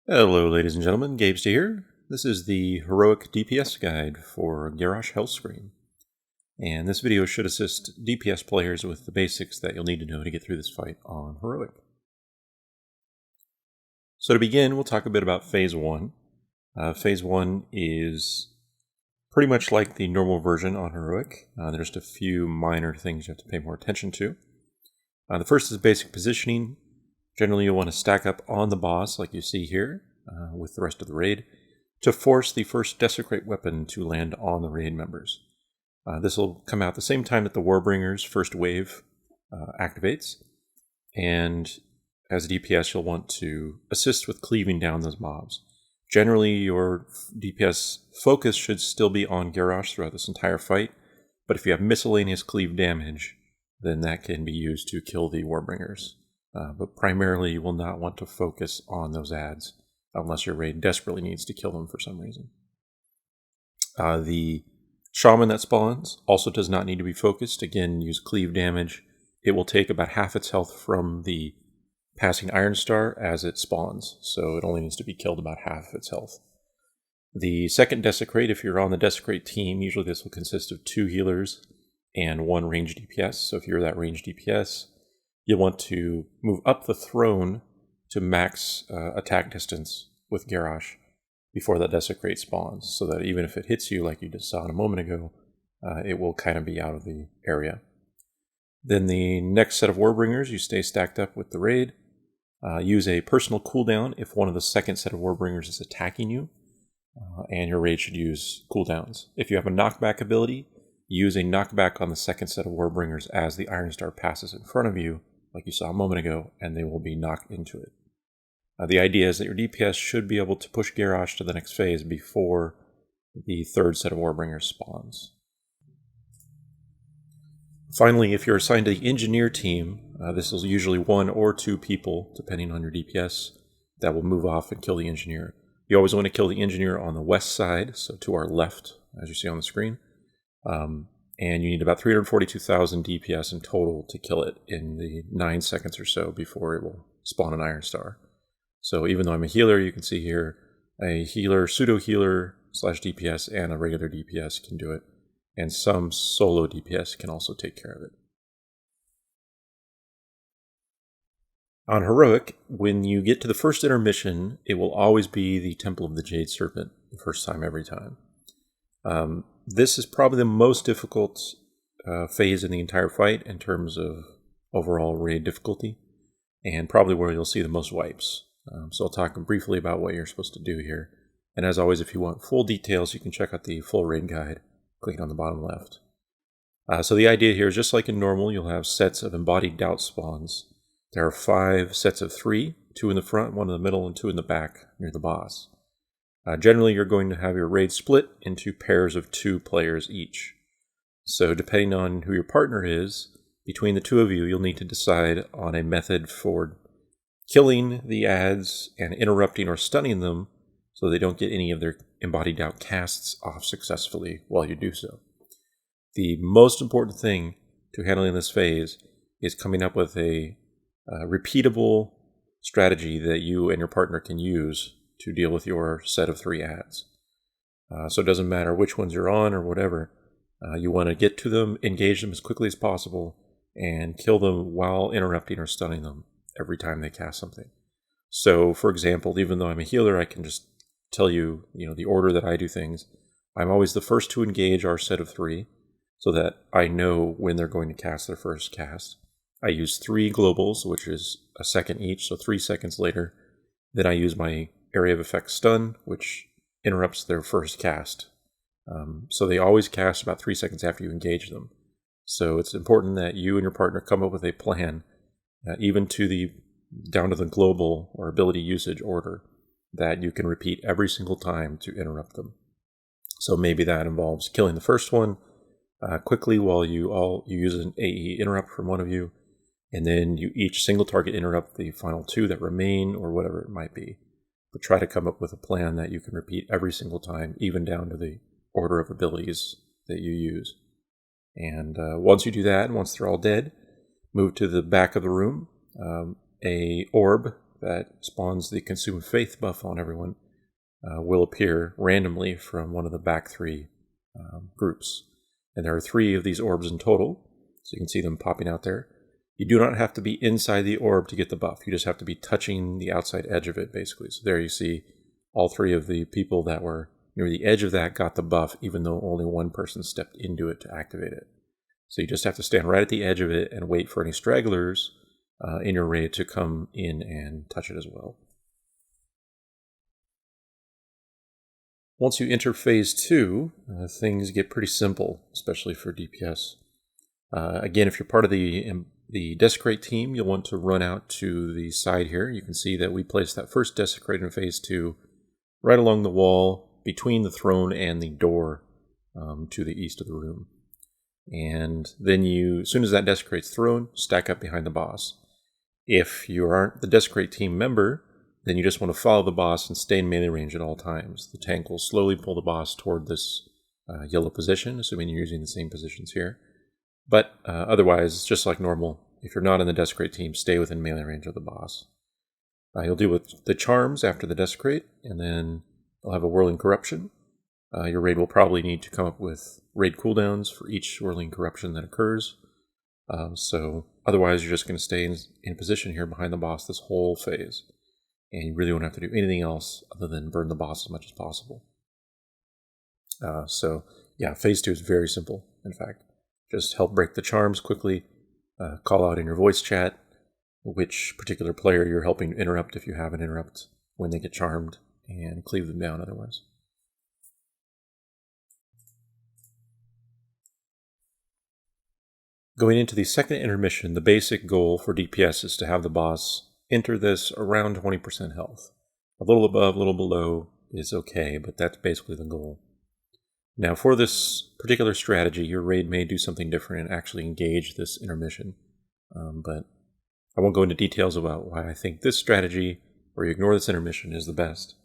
Hello, ladies and gentlemen. Gabes here. This is the Heroic DPS guide for Garrosh Hellscream. And this video should assist DPS players with the basics that you'll need to know to get through this fight on Heroic. So to begin, we'll talk a bit about Phase 1. Phase 1 is pretty much like the normal version on Heroic. There's just a few minor things you have to pay more attention to. The first is basic positioning. Generally, you'll want to stack up on the boss, like you see here, with the rest of the raid, to force the first Desecrate weapon to land on the raid members. This will come out at the same time that the Warbringer's first wave activates, and as a DPS, you'll want to assist with cleaving down those mobs. Generally, your DPS focus should still be on Garrosh throughout this entire fight, but if you have miscellaneous cleave damage, then that can be used to kill the Warbringers. But primarily, you will not want to focus on those ads unless your raid desperately needs to kill them for some reason. The Shaman that spawns also does not need to be focused. Again, use cleave damage. It will take about half its health from the passing Iron Star as it spawns, so it only needs to be killed about half of its health. The second Desecrate, if you're on the Desecrate team, usually this will consist of 2 healers and 1 ranged DPS. So if you're that ranged DPS, you'll want to move up the throne to max attack distance with Garrosh before that Desecrate spawns, so that even if it hits you like you just saw a moment ago, it will kind of be out of the area. Then the next set of Warbringers, you stay stacked up with the raid. Use a personal cooldown if one of the second set of Warbringers is attacking you, and your raid should use cooldowns. If you have a knockback ability, use a knockback on the second set of Warbringers as the Iron Star passes in front of you, like you saw a moment ago, and they will be knocked into it. The idea is that your DPS should be able to push Garrosh to the next phase before the third set of Warbringers spawns. Finally, if you're assigned to the Engineer team, this is usually 1 or 2 people, depending on your DPS, that will move off and kill the Engineer. You always want to kill the Engineer on the west side, so to our left, as you see on the screen. And you need about 342,000 DPS in total to kill it in the 9 seconds or so before it will spawn an Iron Star. So even though I'm a healer, you can see here, a healer, pseudo-healer / DPS and a regular DPS can do it. And some solo DPS can also take care of it. On Heroic, when you get to the first intermission, it will always be the Temple of the Jade Serpent the first time every time. This is probably the most difficult phase in the entire fight in terms of overall raid difficulty, and probably where you'll see the most wipes. So I'll talk briefly about what you're supposed to do here. And as always, if you want full details, you can check out the full raid guide, clicking on the bottom left. So the idea here is just like in normal, you'll have sets of embodied doubt spawns. There are 5 sets of 3, 2 in the front, 1 in the middle, and 2 in the back near the boss. Generally, you're going to have your raid split into pairs of 2 players each. So depending on who your partner is, between the 2 of you, you'll need to decide on a method for killing the ads and interrupting or stunning them so they don't get any of their embodied doubt casts off successfully while you do so. The most important thing to handling this phase is coming up with a repeatable strategy that you and your partner can use to deal with your set of 3 ads. So it doesn't matter which ones you're on or whatever. You want to get to them, engage them as quickly as possible, and kill them while interrupting or stunning them every time they cast something. So, for example, even though I'm a healer, I can just tell you, the order that I do things. I'm always the first to engage our set of 3, so that I know when they're going to cast their first cast. I use 3 globals, which is a second each, so 3 seconds later. Then I use my area of effect stun, which interrupts their first cast. So they always cast about 3 seconds after you engage them. So it's important that you and your partner come up with a plan, even down to the global or ability usage order, that you can repeat every single time to interrupt them. So maybe that involves killing the first one quickly while you use an AE interrupt from one of you, and then you each single target interrupt the final 2 that remain, or whatever it might be. But try to come up with a plan that you can repeat every single time, even down to the order of abilities that you use. And once you do that, and once they're all dead, move to the back of the room. A orb that spawns the Consume Faith buff on everyone will appear randomly from one of the back 3 groups. And there are 3 of these orbs in total, so you can see them popping out there. You do not have to be inside the orb to get the buff. You just have to be touching the outside edge of it, basically. So there you see all 3 of the people that were near the edge of that got the buff, even though only one person stepped into it to activate it. So you just have to stand right at the edge of it and wait for any stragglers in your raid to come in and touch it as well. Once you enter Phase 2, things get pretty simple, especially for DPS. Again, if you're part of the Desecrate team, you'll want to run out to the side here. You can see that we placed that first Desecrate in Phase 2 right along the wall between the throne and the door to the east of the room. And then as soon as that Desecrate's thrown, stack up behind the boss. If you aren't the Desecrate team member, then you just want to follow the boss and stay in melee range at all times. The tank will slowly pull the boss toward this yellow position, assuming you're using the same positions here. But otherwise, just like normal, if you're not in the Desecrate team, stay within melee range of the boss. You'll deal with the charms after the Desecrate, and then you'll have a Whirling Corruption. Your raid will probably need to come up with raid cooldowns for each Whirling Corruption that occurs. So otherwise, you're just going to stay in position here behind the boss this whole phase. And you really won't have to do anything else other than burn the boss as much as possible. So yeah, Phase 2 is very simple, in fact. Just help break the charms quickly, call out in your voice chat which particular player you're helping interrupt if you have an interrupt when they get charmed, and cleave them down otherwise. Going into the second intermission, the basic goal for DPS is to have the boss enter this around 20% health. A little above, a little below is okay, but that's basically the goal. Now, for this particular strategy, your raid may do something different and actually engage this intermission. But I won't go into details about why I think this strategy, where you ignore this intermission, is the best.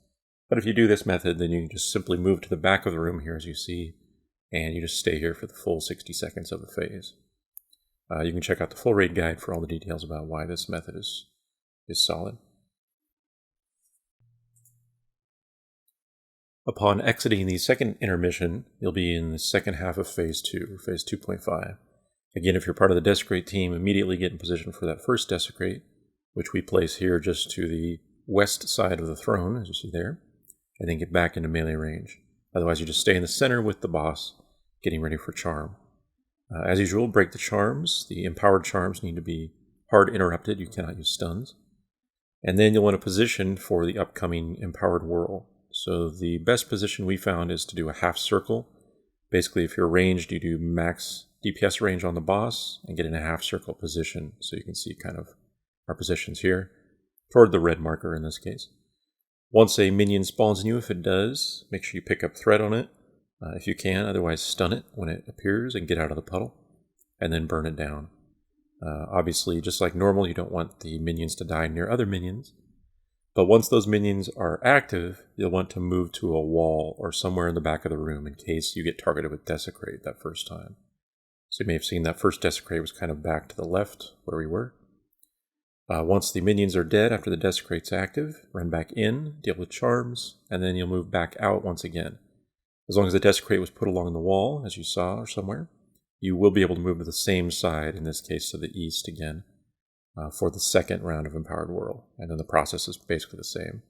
But if you do this method, then you can just simply move to the back of the room here, as you see, and you just stay here for the full 60 seconds of the phase. You can check out the full raid guide for all the details about why this method is solid. Upon exiting the second intermission, you'll be in the second half of Phase 2, or Phase 2.5. Again, if you're part of the Desecrate team, immediately get in position for that first Desecrate, which we place here just to the west side of the throne, as you see there, and then get back into melee range. Otherwise, you just stay in the center with the boss, getting ready for charm. As usual, break the charms. The empowered charms need to be hard interrupted. You cannot use stuns. And then you'll want to position for the upcoming empowered whirl. So the best position we found is to do a half circle. Basically, if you're ranged, you do max DPS range on the boss and get in a half circle position. So you can see kind of our positions here, toward the red marker in this case. Once a minion spawns in you, if it does, make sure you pick up threat on it if you can. Otherwise, stun it when it appears and get out of the puddle, and then burn it down. Obviously, just like normal, you don't want the minions to die near other minions. But once those minions are active, you'll want to move to a wall or somewhere in the back of the room in case you get targeted with Desecrate that first time. So you may have seen that first Desecrate was kind of back to the left where we were. Once the minions are dead after the Desecrate's active, run back in, deal with charms, and then you'll move back out once again. As long as the Desecrate was put along the wall, as you saw, or somewhere, you will be able to move to the same side, in this case to the east again, for the second round of Empowered Whirl, and then the process is basically the same.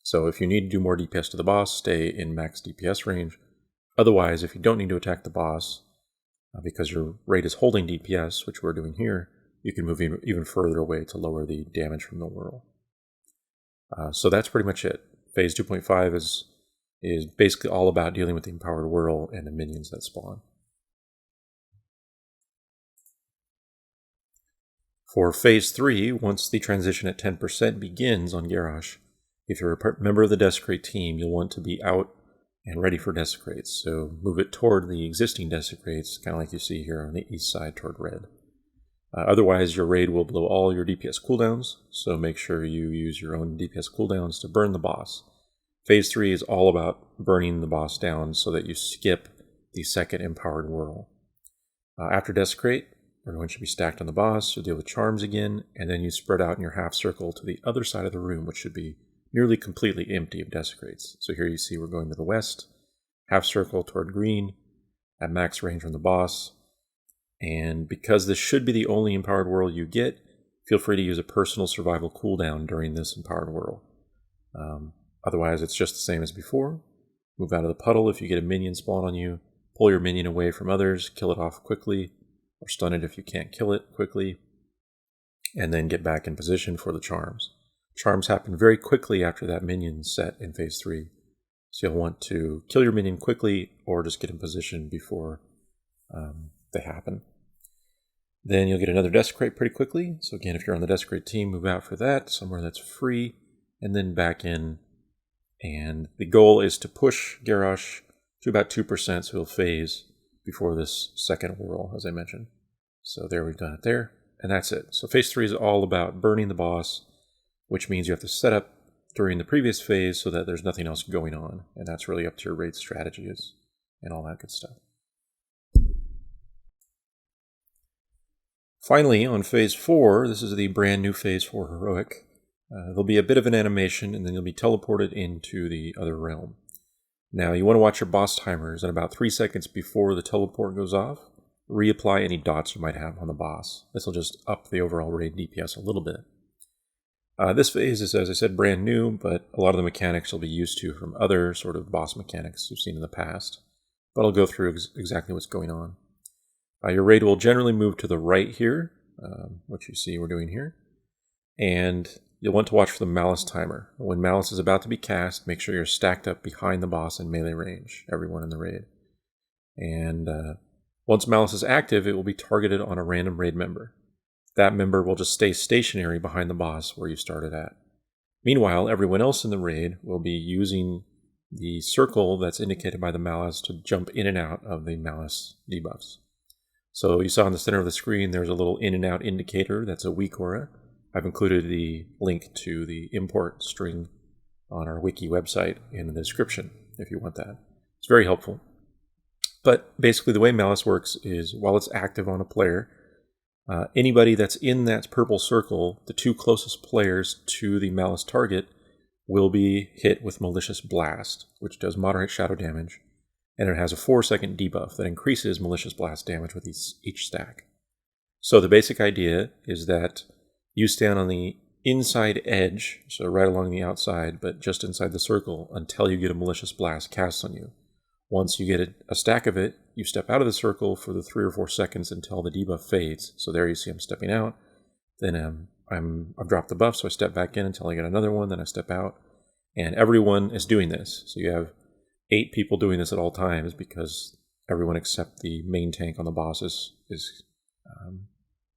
So if you need to do more DPS to the boss, stay in max DPS range. Otherwise, if you don't need to attack the boss, because your raid is holding DPS, which we're doing here, you can move even further away to lower the damage from the whirl. So that's pretty much it. Phase 2.5 is basically all about dealing with the Empowered Whirl and the minions that spawn. For Phase 3, once the transition at 10% begins on Garrosh, if you're a member of the Desecrate team, you'll want to be out and ready for Desecrates. So move it toward the existing Desecrates, kind of like you see here on the east side toward red. Otherwise, your raid will blow all your DPS cooldowns, so make sure you use your own DPS cooldowns to burn the boss. Phase 3 is all about burning the boss down so that you skip the second Empowered Whirl. After Desecrate, Everyone should be stacked on the boss. You'll deal with charms again, and then you spread out in your half circle to the other side of the room, which should be nearly completely empty of desecrates. So here you see we're going to the west, half circle toward green, at max range from the boss. And because this should be the only empowered world you get, feel free to use a personal survival cooldown during this empowered world. Otherwise, it's just the same as before. Move out of the puddle if you get a minion spawn on you. Pull your minion away from others, kill it off quickly, or stun it if you can't kill it quickly, and then get back in position for the charms. Charms happen very quickly after that minion set in phase 3, so you'll want to kill your minion quickly or just get in position before they happen. Then you'll get another desecrate pretty quickly, so again, if you're on the desecrate team, move out for that, somewhere that's free, and then back in. And the goal is to push Garrosh to about 2%, so he'll phase before this second whirl, as I mentioned. So there, we've done it there, and that's it. So phase 3 is all about burning the boss, which means you have to set up during the previous phase so that there's nothing else going on, and that's really up to your raid strategies and all that good stuff. Finally, on phase 4, this is the brand new phase for Heroic. There'll be a bit of an animation, and then you'll be teleported into the other realm. Now, you want to watch your boss timers, and about 3 seconds before the teleport goes off, reapply any dots you might have on the boss. This will just up the overall raid DPS a little bit. This phase is, as I said, brand new, but a lot of the mechanics you'll be used to from other sort of boss mechanics you've seen in the past. But I'll go through exactly what's going on. Your raid will generally move to the right here, which you see we're doing here. And you'll want to watch for the Malice timer. When Malice is about to be cast, make sure you're stacked up behind the boss in melee range, everyone in the raid. And once Malice is active, it will be targeted on a random raid member. That member will just stay stationary behind the boss where you started at. Meanwhile, everyone else in the raid will be using the circle that's indicated by the Malice to jump in and out of the Malice debuffs. So you saw in the center of the screen there's a little in and out indicator that's a weak aura. I've included the link to the import string on our wiki website in the description if you want that. It's very helpful. But basically the way Malice works is while it's active on a player, anybody that's in that purple circle, the 2 closest players to the Malice target, will be hit with Malicious Blast, which does moderate shadow damage, and it has a 4-second debuff that increases Malicious Blast damage with each stack. So the basic idea is that you stand on the inside edge, so right along the outside, but just inside the circle until you get a Malicious Blast cast on you. Once you get a stack of it, you step out of the circle for the 3 or 4 seconds until the debuff fades. So there you see I'm stepping out. Then I've dropped the buff, so I step back in until I get another one, then I step out. And everyone is doing this. So you have 8 people doing this at all times because everyone except the main tank on the boss is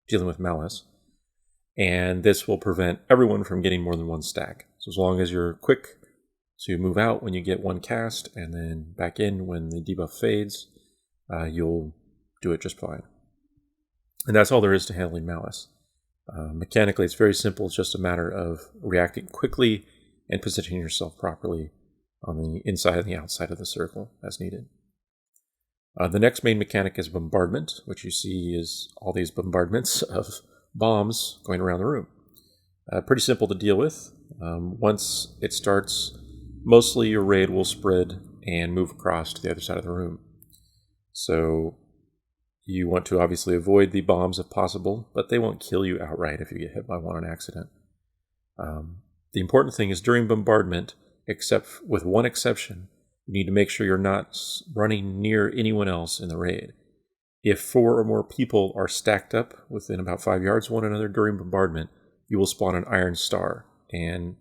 dealing with Malice. And this will prevent everyone from getting more than 1 stack. So as long as you're quick to move out when you get 1 cast and then back in when the debuff fades, you'll do it just fine. And that's all there is to handling Malice. Mechanically, it's very simple. It's just a matter of reacting quickly and positioning yourself properly on the inside and the outside of the circle as needed. The next main mechanic is bombardment, which you see is all these bombardments of bombs going around the room. Pretty simple to deal with. Once it starts, mostly your raid will spread and move across to the other side of the room. So you want to obviously avoid the bombs if possible, but they won't kill you outright if you get hit by one on accident. The important thing is during bombardment, except with one exception, you need to make sure you're not running near anyone else in the raid. If 4 or more people are stacked up within about 5 yards of one another during bombardment, you will spawn an iron star. And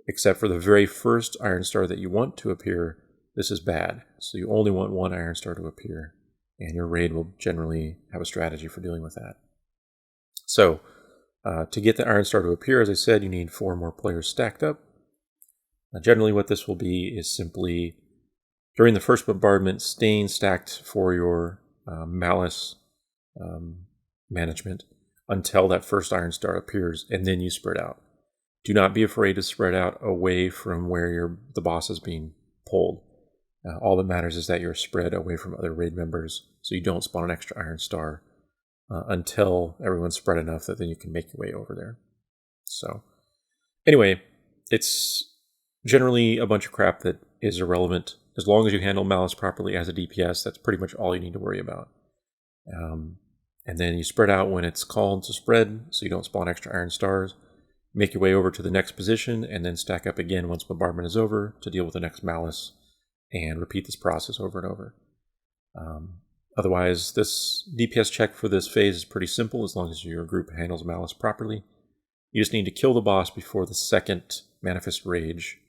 except for the very first iron star that you want to appear, this is bad. So you only want 1 iron star to appear, and your raid will generally have a strategy for dealing with that. So to get the iron star to appear, as I said, you need 4 more players stacked up. Generally what this will be is simply, during the first bombardment, staying stacked for your Malice management until that first iron star appears, and then you spread out. Do not be afraid to spread out away from where the boss is being pulled. All that matters is that you're spread away from other raid members so you don't spawn an extra iron star until everyone's spread enough that then you can make your way over there. So anyway, it's generally a bunch of crap that is irrelevant. As long as you handle Malice properly as a DPS, that's pretty much all you need to worry about. And then you spread out when it's called to spread, so you don't spawn extra Iron Stars. Make your way over to the next position, and then stack up again once Bombardment is over to deal with the next Malice, and repeat this process over and over. Otherwise, this DPS check for this phase is pretty simple as long as your group handles Malice properly. You just need to kill the boss before the second Manifest Rage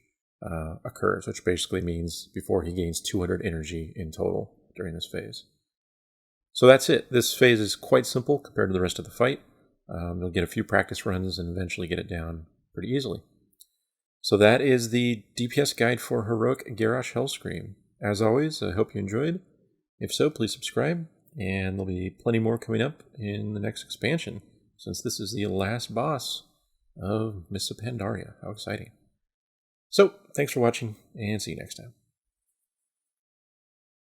occurs, which basically means before he gains 200 energy in total during this phase. So that's it. This phase is quite simple compared to the rest of the fight. You'll get a few practice runs and eventually get it down pretty easily. So that is the DPS guide for Heroic Garrosh Hellscream. As always, I hope you enjoyed. If so, please subscribe, and there'll be plenty more coming up in the next expansion, since this is the last boss of Mists of Pandaria. How exciting. So, thanks for watching, and see you next time.